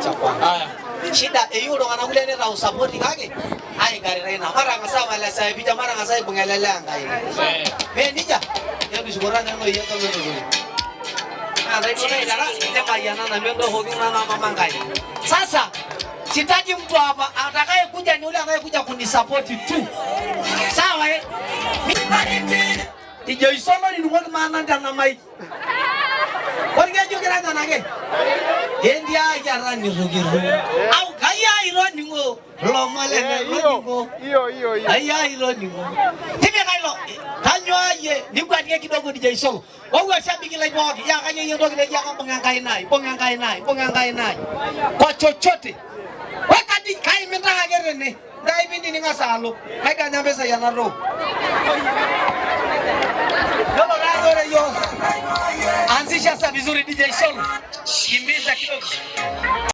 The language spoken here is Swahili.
Haya. Shida eyulo kana kule ne rau support kake. Ai gari rena mara ngasa wala sai bija mara ngasa ibungelela ngai. Me nija. Ya bishukura neno yeto meno. Ndio dara itakayana na mendo hogi na mama ngai. Sasa sitaji mtu hapa atakaye kuja ni yule anayekuja kunisupport tu. Sawa eh? Ijo isoma ni ngoni maana ndana mai. Korga jogira nage. Endi ajara ni rugiru. Au kaya ironi ngo. Lomale na ngo. Iyo. Aya ironi ngo. Tibi kailo. Tanyoaye ni kwatie kidogo DJ Solo. Wewe shabiki la bogi. Ya kanya hiyo dogi ya pongangai naye. Kwa chochote. Wakati kai menda gerene. Dai bindi ni ngasalo. Kai kanya pesa ya naro. Yo. Anzisha vizuri DJ Solo. Kimbiza kidogo.